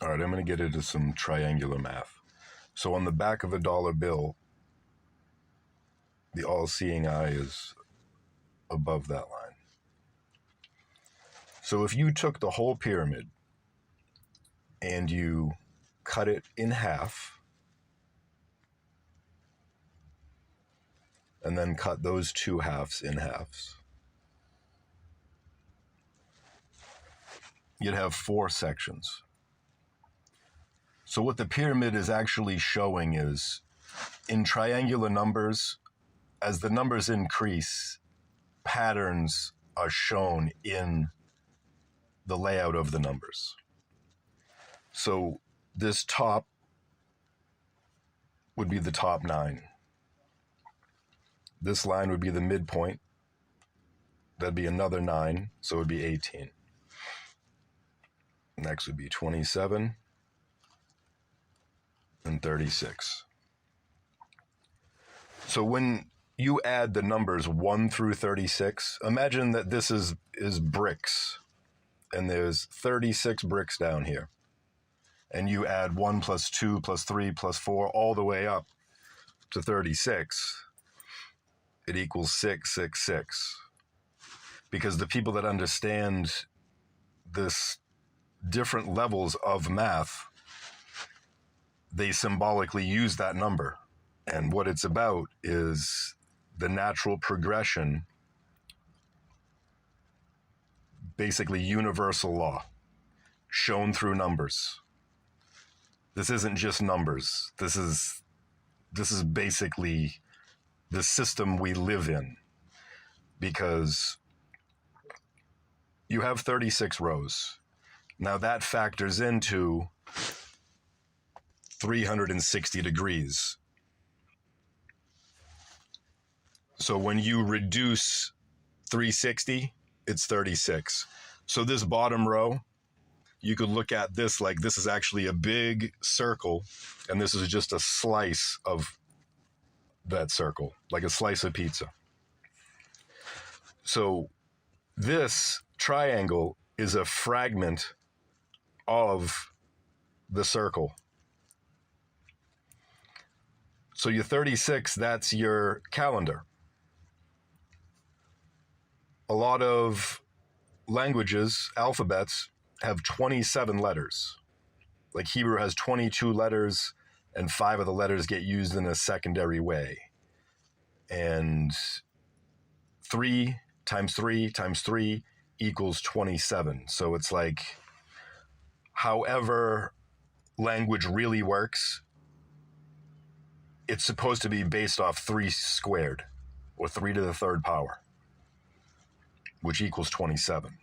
All right, I'm going to get into some triangular math. So on the back of a dollar bill, the all-seeing eye is above that line. So if you took the whole pyramid and you cut it in half, and then cut those two halves in halves, you'd have 4 sections. So what the pyramid is actually showing is, in triangular numbers, as the numbers increase, patterns are shown in the layout of the numbers. So this top would be the top 9. This line would be the midpoint. That'd be another 9, so it would be 18. Next would be 27 and 36. So when you add the numbers 1 through 36, imagine that this is bricks, and there's 36 bricks down here. And you add 1 plus 2 plus 3 plus 4 all the way up to 36. It equals 666. Because the people that understand this different levels of math, they symbolically use that number. And what it's about is the natural progression, basically universal law, shown through numbers. This isn't just numbers. This is basically the system we live in, because you have 36 rows. Now that factors into 360 degrees. So when you reduce 360, it's 36. So this bottom row, you could look at this like this is actually a big circle, and this is just a slice of that circle, like a slice of pizza. So this triangle is a fragment of the circle. So your 36, that's your calendar. A lot of languages, alphabets, have 27 letters. Like Hebrew has 22 letters, and 5 of the letters get used in a secondary way. And 3 times 3 times 3 equals 27. So it's like, however language really works, it's supposed to be based off 3 squared, or 3 to the 3rd power, which equals 27.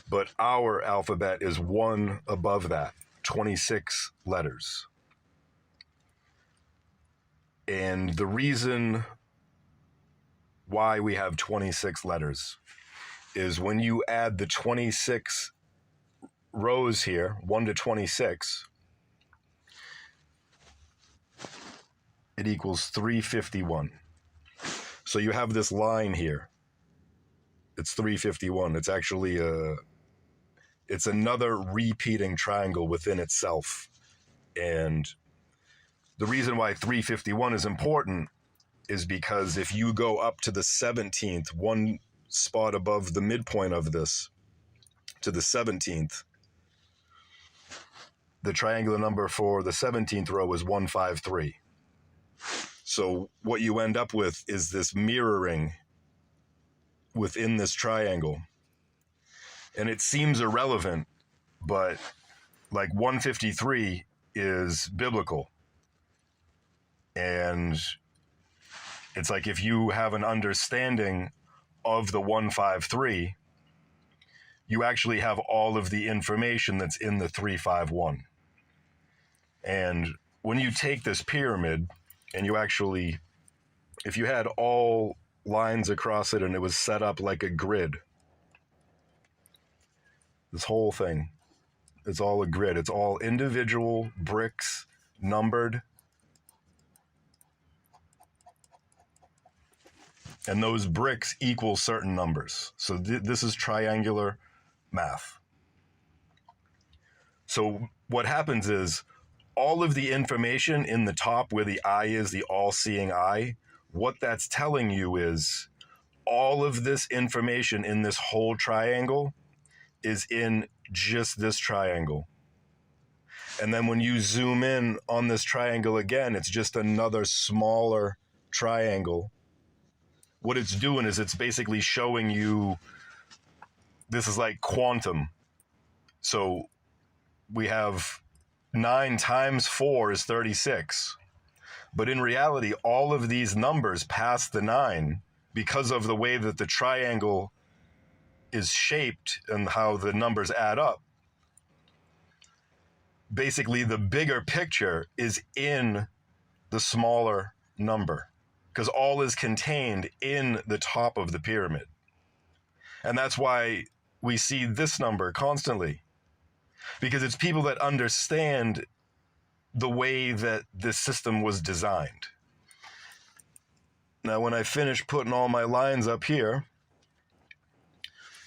But our alphabet is 1 above that, 26 letters. And the reason why we have 26 letters is when you add the 26 rows here, 1 to 26, it equals 351. So you have this line here. It's 351. It's actually it's another repeating triangle within itself. And the reason why 351 is important is because if you go up to the 17th, one spot above the midpoint of this, to the 17th, the triangular number for the 17th row is 153. So what you end up with is this mirroring within this triangle. And it seems irrelevant, but like 153 is biblical. And it's like if you have an understanding of the 153, you actually have all of the information that's in the 351. And when you take this pyramid and you actually, if you had all lines across it and it was set up like a grid, this whole thing, it's all a grid. It's all individual bricks, numbered. And those bricks equal certain numbers. So this is triangular math. So what happens is all of the information in the top where the eye is, the all-seeing eye, what that's telling you is all of this information in this whole triangle is in just this triangle. And then when you zoom in on this triangle again, it's just another smaller triangle. What it's doing is it's basically showing you, this is like quantum. So we have 9 times 4 is 36. But in reality, all of these numbers past the 9, because of the way that the triangle is shaped and how the numbers add up, basically the bigger picture is in the smaller number, because all is contained in the top of the pyramid. And that's why we see this number constantly, because it's people that understand the way that this system was designed. Now, when I finish putting all my lines up here,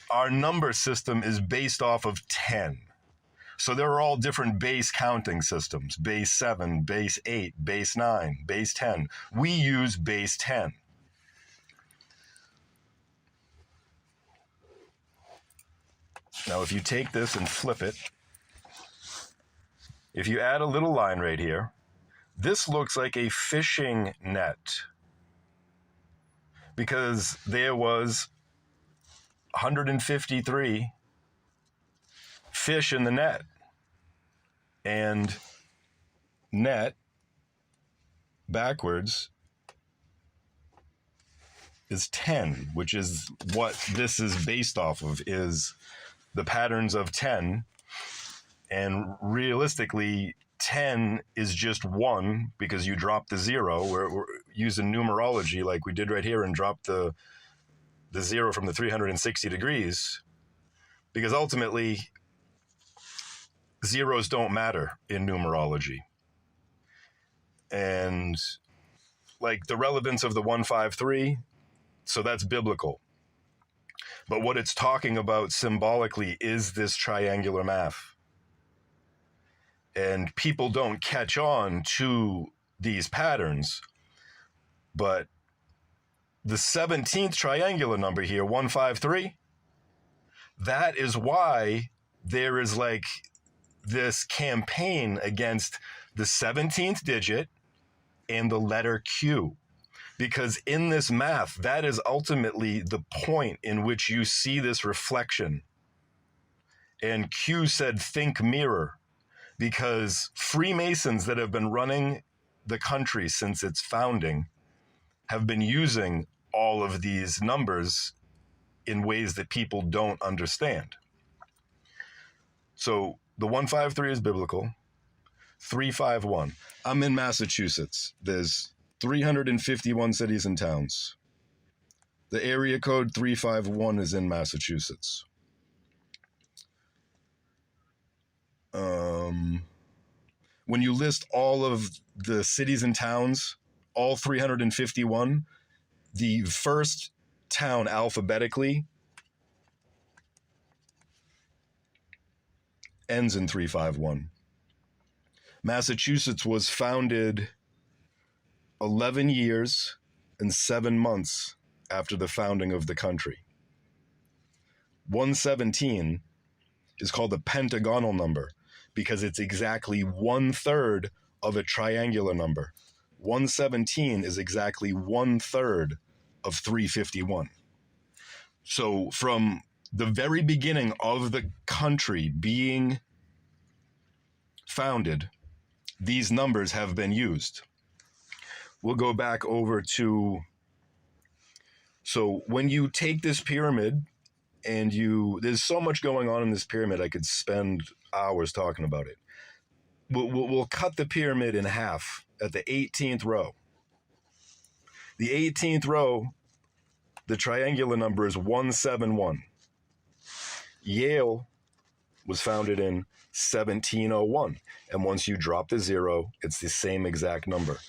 our number system is based off of 10. So there are all different base counting systems: base 7, base 8, base 9, base 10. We use base 10. Now, if you take this and flip it, if you add a little line right here, this looks like a fishing net, because there was 153 fish in the net, and net backwards is 10, which is what this is based off of, is the patterns of 10. And realistically, 10 is just 1, because you drop the 0. We're using numerology like we did right here and drop the 0 from the 360 degrees, because ultimately zeros don't matter in numerology. And like the relevance of the 153, so that's biblical. But what it's talking about symbolically is this triangular math. And people don't catch on to these patterns, but the 17th triangular number here, 153, that is why there is like this campaign against the 17th digit and the letter Q. Because in this math, that is ultimately the point in which you see this reflection. And Q said, think mirror, because Freemasons that have been running the country since its founding have been using all of these numbers in ways that people don't understand. So the 153 is biblical. 351. I'm in Massachusetts. There's 351 cities and towns. The area code 351 is in Massachusetts. When you list all of the cities and towns, all 351, the first town alphabetically ends in 351. Massachusetts was founded 11 years and 7 months after the founding of the country. 117 is called the pentagonal number because it's exactly 1/3 of a triangular number. 117 is exactly 1/3 of 351. So from the very beginning of the country being founded, these numbers have been used. We'll go back over to, so when you take this pyramid and there's so much going on in this pyramid, I could spend hours talking about it. We'll cut the pyramid in half at the 18th row. The 18th row, the triangular number is 171. Yale was founded in 1701. And once you drop the 0, it's the same exact number.